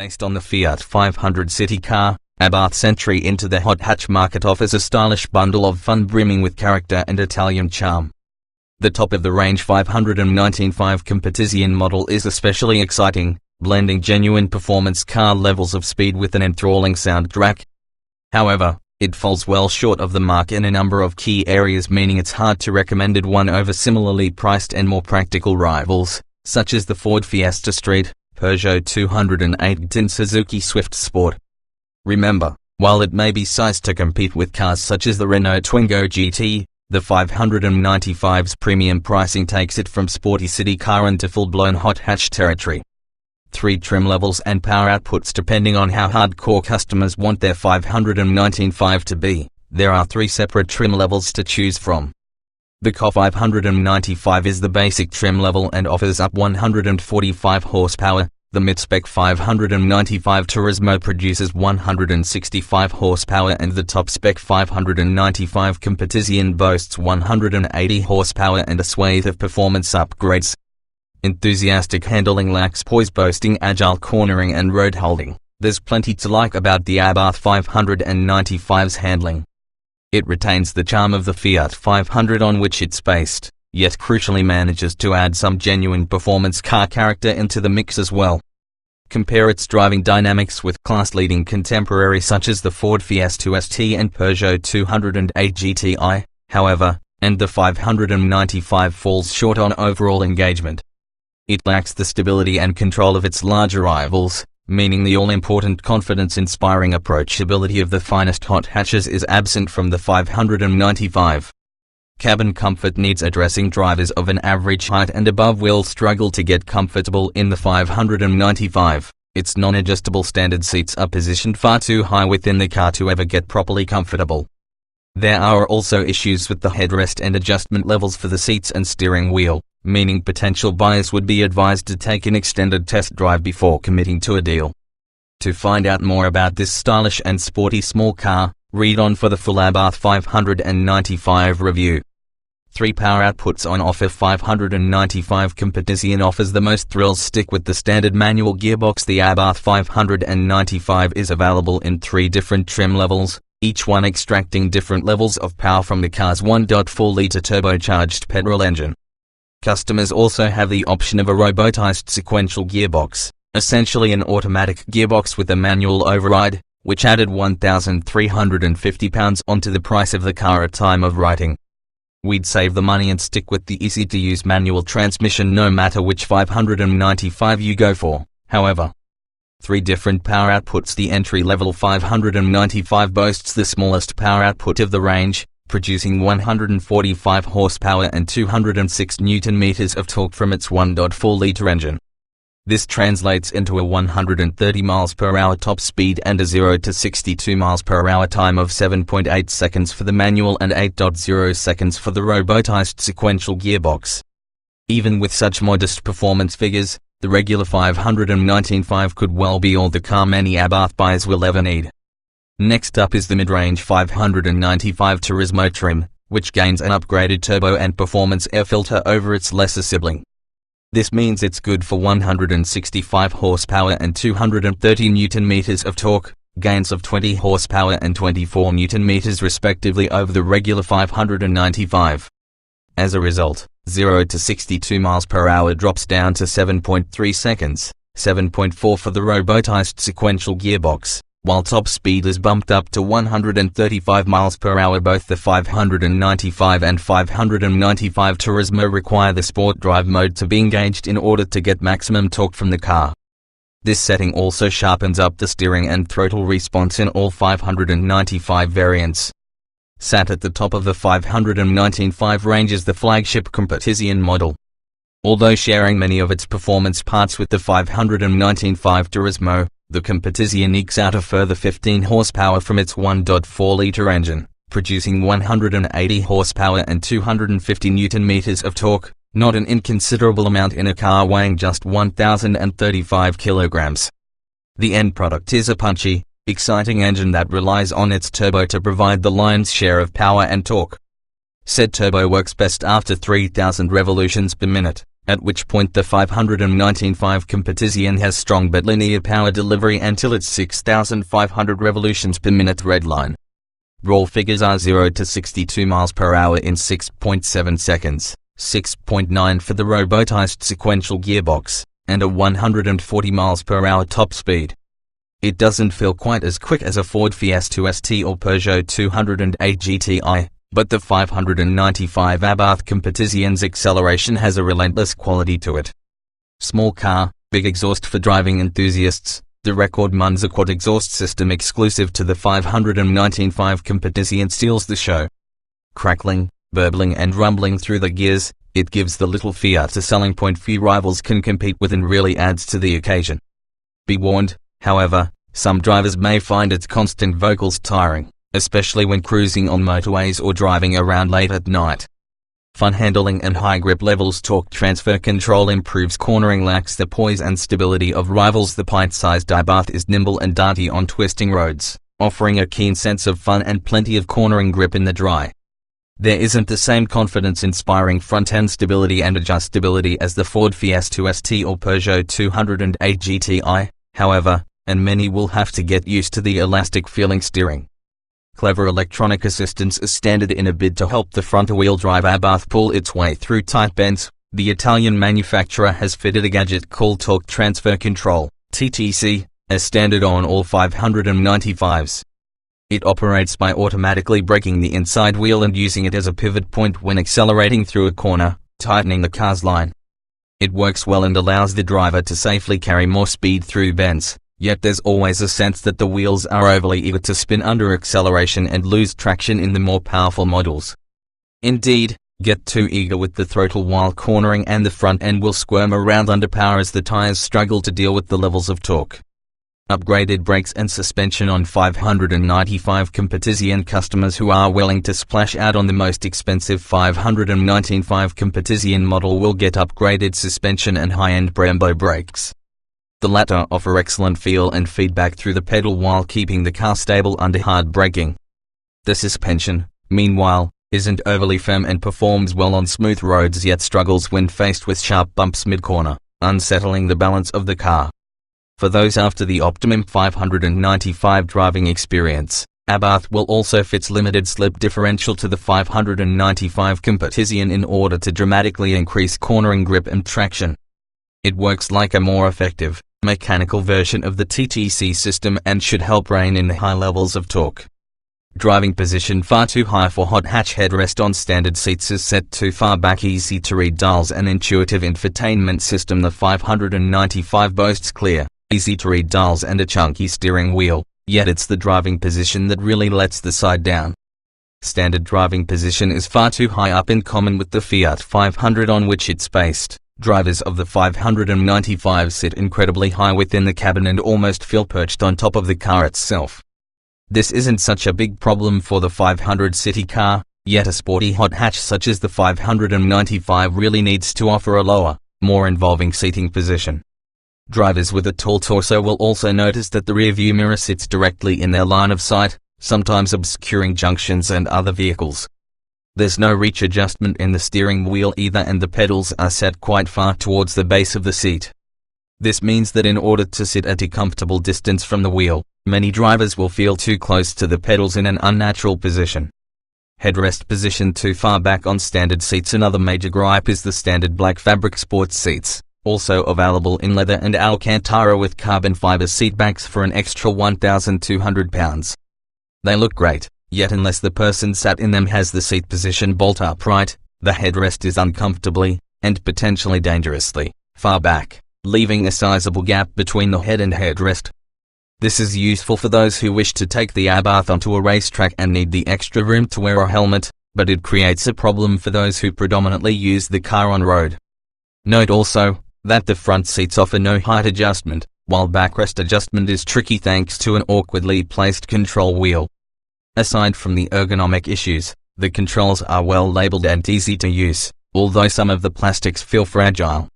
Based on the Fiat 500 city car, Abarth's entry into the hot hatch market offers a stylish bundle of fun brimming with character and Italian charm. The top-of-the-range 595 Competizione model is especially exciting, blending genuine performance car levels of speed with an enthralling soundtrack. However, it falls well short of the mark in a number of key areas, meaning it's hard to recommend one over similarly priced and more practical rivals, such as the Ford Fiesta Street, Peugeot 208 and Suzuki Swift Sport. Remember, while it may be sized to compete with cars such as the Renault Twingo GT, the 595's premium pricing takes it from sporty city car into full-blown hot hatch territory. 3 trim levels and power outputs depending on how hardcore customers want their 595 to be. There are 3 separate trim levels to choose from. The CO 595 is the basic trim level and offers up 145 horsepower. The mid-spec 595 Turismo produces 165 horsepower and the top-spec 595 Competizione boasts 180 horsepower and a swathe of performance upgrades. Enthusiastic handling lacks poise, boasting agile cornering and road holding. There's plenty to like about the Abarth 595's handling. It retains the charm of the Fiat 500 on which it's based, yet crucially manages to add some genuine performance car character into the mix as well. Compare its driving dynamics with class-leading contemporaries such as the Ford Fiesta ST and Peugeot 208 GTI, however, and the 595 falls short on overall engagement. It lacks the stability and control of its larger rivals, meaning the all-important confidence-inspiring approachability of the finest hot hatches is absent from the 595. Cabin comfort needs addressing. Drivers of an average height and above will struggle to get comfortable in the 595. Its non-adjustable standard seats are positioned far too high within the car to ever get properly comfortable. There are also issues with the headrest and adjustment levels for the seats and steering wheel, meaning potential buyers would be advised to take an extended test drive before committing to a deal. To find out more about this stylish and sporty small car, read on for the full Abarth 595 review. 3 power outputs on offer. 595 Competizione offers the most thrills. Stick with the standard manual gearbox. The Abarth 595 is available in 3 different trim levels, each one extracting different levels of power from the car's 1.4-litre turbocharged petrol engine. Customers also have the option of a robotized sequential gearbox, essentially an automatic gearbox with a manual override, which added £1,350 onto the price of the car at time of writing. We'd save the money and stick with the easy-to-use manual transmission no matter which 595 you go for, however. 3 different power outputs. The entry-level 595 boasts the smallest power output of the range, producing 145 horsepower and 206 Nm of torque from its 1.4-litre engine. This translates into a 130 mph top speed and a 0 to 62 mph time of 7.8 seconds for the manual and 8.0 seconds for the robotized sequential gearbox. Even with such modest performance figures, the regular 595 could well be all the car many Abarth buyers will ever need. Next up is the mid-range 595 Turismo Trim, which gains an upgraded turbo and performance air filter over its lesser sibling. This means it's good for 165 horsepower and 230 Nm of torque, gains of 20 horsepower and 24 Nm respectively over the regular 595. As a result, 0 to 62 mph drops down to 7.3 seconds, 7.4 for the robotized sequential gearbox, while top speed is bumped up to 135 mph. Both the 595 and 595 Turismo require the Sport Drive mode to be engaged in order to get maximum torque from the car. This setting also sharpens up the steering and throttle response in all 595 variants. Sat at the top of the 595 range is the flagship Competizione model. Although sharing many of its performance parts with the 595 Turismo, the Competizione ekes out a further 15 horsepower from its 1.4-litre engine, producing 180 horsepower and 250 Nm of torque, not an inconsiderable amount in a car weighing just 1,035 kilograms. The end product is a punchy, exciting engine that relies on its turbo to provide the lion's share of power and torque. Said turbo works best after 3,000 revolutions per minute, at which point the 595 competition has strong but linear power delivery until its 6,500 revolutions per minute redline. Raw figures are 0 to 62 miles per hour in 6.7 seconds, 6.9 for the robotized sequential gearbox, and a 140 miles per hour top speed. It doesn't feel quite as quick as a Ford Fiesta ST or Peugeot 208 GTI, but the 595 Abarth competition's acceleration has a relentless quality to it. Small car, big exhaust for driving enthusiasts. The record Munza quad exhaust system exclusive to the 595 competition steals the show. Crackling, burbling and rumbling through the gears, it gives the little Fiat a selling point few rivals can compete with and really adds to the occasion. Be warned, however, some drivers may find its constant vocals tiring, especially when cruising on motorways or driving around late at night. Fun handling and high grip levels. Torque transfer control improves cornering, lacks the poise and stability of rivals. The pint-sized Abarth is nimble and darty on twisting roads, offering a keen sense of fun and plenty of cornering grip in the dry. There isn't the same confidence-inspiring front-end stability and adjustability as the Ford Fiesta ST or Peugeot 208 GTI, however, and many will have to get used to the elastic-feeling steering. Clever electronic assistance is standard in a bid to help the front-wheel drive Abarth pull its way through tight bends. The Italian manufacturer has fitted a gadget called Torque Transfer Control, TTC, as standard on all 595s. It operates by automatically braking the inside wheel and using it as a pivot point when accelerating through a corner, tightening the car's line. It works well and allows the driver to safely carry more speed through bends. Yet there's always a sense that the wheels are overly eager to spin under acceleration and lose traction in the more powerful models. Indeed, get too eager with the throttle while cornering and the front end will squirm around under power as the tires struggle to deal with the levels of torque. Upgraded brakes and suspension on 595 competition. Customers who are willing to splash out on the most expensive 595 competition model will get upgraded suspension and high-end Brembo brakes. The latter offer excellent feel and feedback through the pedal while keeping the car stable under hard braking. The suspension, meanwhile, isn't overly firm and performs well on smooth roads yet struggles when faced with sharp bumps mid-corner, unsettling the balance of the car. For those after the optimum 595 driving experience, Abarth will also fit limited slip differential to the 595 competition in order to dramatically increase cornering grip and traction. It works like a more effective, mechanical version of the TTC system and should help rein in the high levels of torque. Driving position far too high for hot hatch. Headrest on standard seats is set too far back. Easy to read dials and intuitive infotainment system. The 595 boasts clear, easy to read dials and a chunky steering wheel, yet it's the driving position that really lets the side down. Standard driving position is far too high up in common with the Fiat 500 on which it's based. Drivers of the 595 sit incredibly high within the cabin and almost feel perched on top of the car itself. This isn't such a big problem for the 500 city car, yet a sporty hot hatch such as the 595 really needs to offer a lower, more involving seating position. Drivers with a tall torso will also notice that the rearview mirror sits directly in their line of sight, sometimes obscuring junctions and other vehicles. There's no reach adjustment in the steering wheel either and the pedals are set quite far towards the base of the seat. This means that in order to sit at a comfortable distance from the wheel, many drivers will feel too close to the pedals in an unnatural position. Headrest position too far back on standard seats. Another major gripe is the standard black fabric sports seats, also available in leather and Alcantara with carbon fiber seatbacks for an extra £1,200. They look great. Yet unless the person sat in them has the seat position bolt upright, the headrest is uncomfortably, and potentially dangerously, far back, leaving a sizable gap between the head and headrest. This is useful for those who wish to take the Abarth onto a racetrack and need the extra room to wear a helmet, but it creates a problem for those who predominantly use the car on road. Note also, that the front seats offer no height adjustment, while backrest adjustment is tricky thanks to an awkwardly placed control wheel. Aside from the ergonomic issues, the controls are well labeled and easy to use, although some of the plastics feel fragile.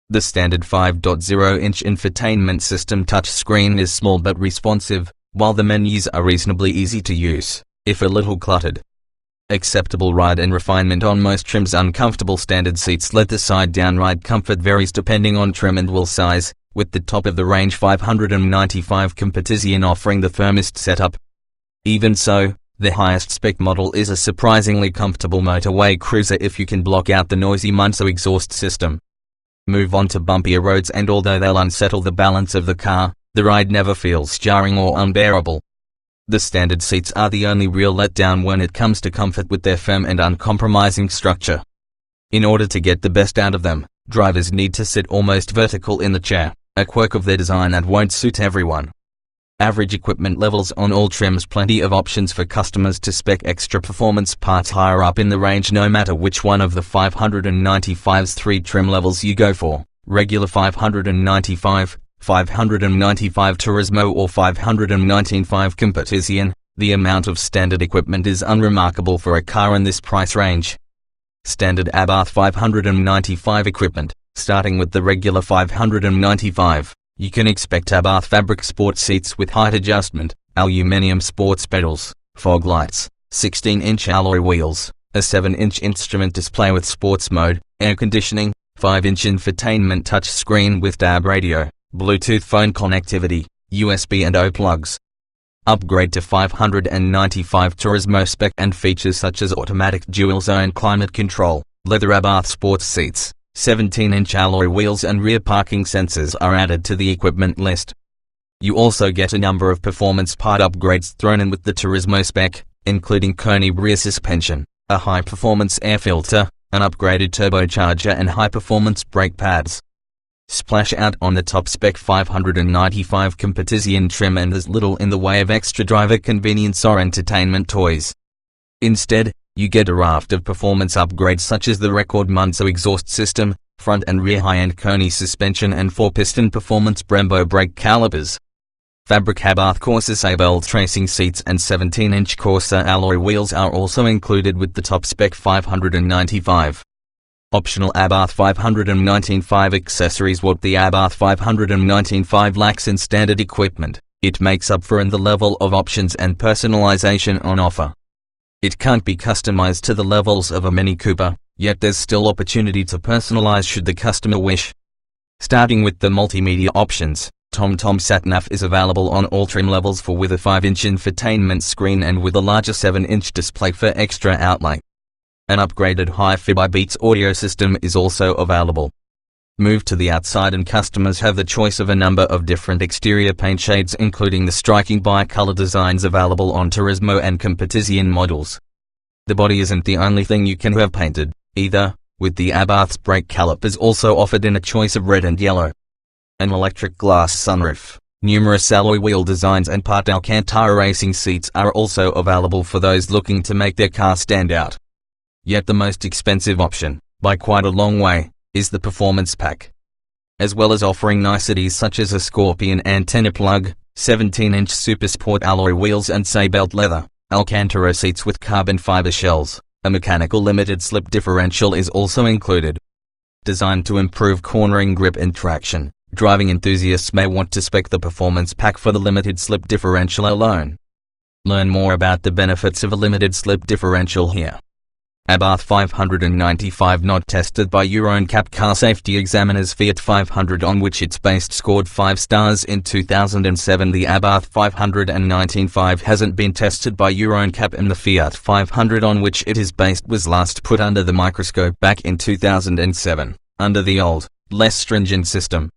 The standard 5.0-inch infotainment system touchscreen is small but responsive, while the menus are reasonably easy to use, if a little cluttered. Acceptable ride and refinement on most trims. Uncomfortable standard seats let the side-down ride comfort varies depending on trim and wheel size, with the top-of-the-range 595 Competition offering the firmest setup. Even so, the highest spec model is a surprisingly comfortable motorway cruiser if you can block out the noisy Munzo exhaust system. Move on to bumpier roads, and although they'll unsettle the balance of the car, the ride never feels jarring or unbearable. The standard seats are the only real letdown when it comes to comfort with their firm and uncompromising structure. In order to get the best out of them, drivers need to sit almost vertical in the chair, a quirk of their design that won't suit everyone. Average equipment levels on all trims. Plenty of options for customers to spec extra performance parts higher up in the range no matter which one of the 595's 3 trim levels you go for: regular 595, 595 Turismo or 595 Competition. The amount of standard equipment is unremarkable for a car in this price range. Standard Abarth 595 equipment. Starting with the regular 595, you can expect Abarth fabric sport seats with height adjustment, aluminium sports pedals, fog lights, 16-inch alloy wheels, a 7-inch instrument display with sports mode, air conditioning, 5-inch infotainment touchscreen with DAB radio, Bluetooth phone connectivity, USB and O plugs. Upgrade to 595 Turismo spec and features such as automatic dual-zone climate control, leather Abarth sports seats, 17-inch alloy wheels and rear parking sensors are added to the equipment list. You also get a number of performance part upgrades thrown in with the Turismo spec, including Koni rear suspension, a high-performance air filter, an upgraded turbocharger and high-performance brake pads. Splash out on the top spec 595 Competition trim and there's little in the way of extra driver convenience or entertainment toys. Instead, you get a raft of performance upgrades such as the record Munzo exhaust system, front and rear high-end Koni suspension and 4-piston performance Brembo brake calipers. Fabric Abarth Corsa Sabelt racing seats and 17-inch Corsa alloy wheels are also included with the top spec 595. Optional Abarth 595 accessories. What the Abarth 595 lacks in standard equipment, it makes up for in the level of options and personalization on offer. It can't be customized to the levels of a Mini Cooper, yet there's still opportunity to personalize should the customer wish. Starting with the multimedia options, TomTom SatNav is available on all trim levels with a 5-inch infotainment screen and with a larger 7-inch display for extra outlay. An upgraded hi-fi by Beats audio system is also available. Move to the outside and customers have the choice of a number of different exterior paint shades including the striking bi-color designs available on Turismo and Competition models. The body isn't the only thing you can have painted, either, with the Abarth's brake calipers also offered in a choice of red and yellow. An electric glass sunroof, numerous alloy wheel designs and part Alcantara racing seats are also available for those looking to make their car stand out. Yet the most expensive option, by quite a long way, is the Performance Pack. As well as offering niceties such as a Scorpion antenna plug, 17-inch Super Sport alloy wheels and Sabelt leather, Alcantara seats with carbon fiber shells, a mechanical limited slip differential is also included. Designed to improve cornering grip and traction, driving enthusiasts may want to spec the Performance Pack for the limited slip differential alone. Learn more about the benefits of a limited slip differential here. Abarth 595 not tested by Euro NCAP car safety examiners. Fiat 500 on which it's based scored 5 stars in 2007. The Abarth 595 hasn't been tested by Euro NCAP and the Fiat 500 on which it is based was last put under the microscope back in 2007, under the old, less stringent system.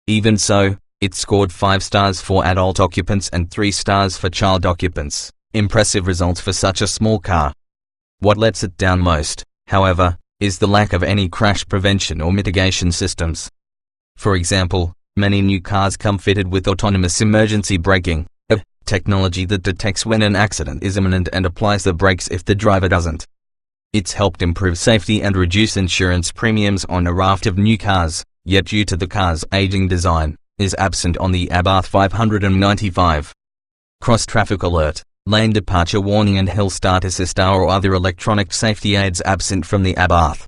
Even so, it scored 5 stars for adult occupants and 3 stars for child occupants. Impressive results for such a small car. What lets it down most, however, is the lack of any crash prevention or mitigation systems. For example, many new cars come fitted with autonomous emergency braking, a technology that detects when an accident is imminent and applies the brakes if the driver doesn't. It's helped improve safety and reduce insurance premiums on a raft of new cars, yet due to the car's aging design, is absent on the Abarth 595. Cross-traffic alert, lane departure warning and hill start assist or other electronic safety aids absent from the Abarth.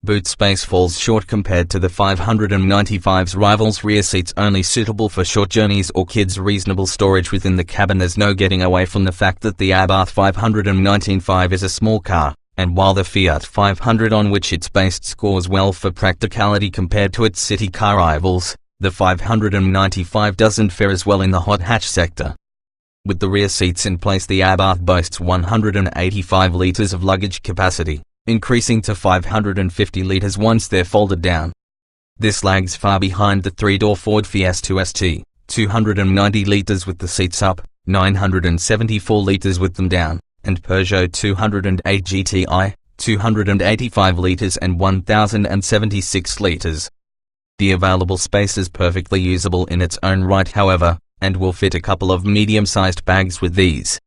Boot space falls short compared to the 595's rivals. Rear seats only suitable for short journeys or kids. Reasonable storage within the cabin. There's no getting away from the fact that the Abarth 595 is a small car, and while the Fiat 500 on which it's based scores well for practicality compared to its city car rivals, the 595 doesn't fare as well in the hot hatch sector. With the rear seats in place, the Abarth boasts 185 litres of luggage capacity, increasing to 550 litres once they're folded down. This lags far behind the three-door Ford Fiesta ST, 290 litres with the seats up, 974 litres with them down, and Peugeot 208 GTI, 285 litres and 1076 litres. The available space is perfectly usable in its own right, however, and will fit a couple of medium-sized bags with ease.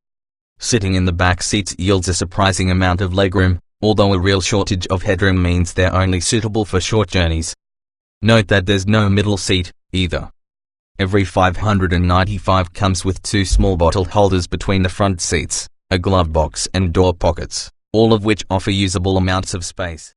Sitting in the back seats yields a surprising amount of legroom, although a real shortage of headroom means they're only suitable for short journeys. Note that there's no middle seat, either. Every 595 comes with two small bottle holders between the front seats, a glove box and door pockets, all of which offer usable amounts of space.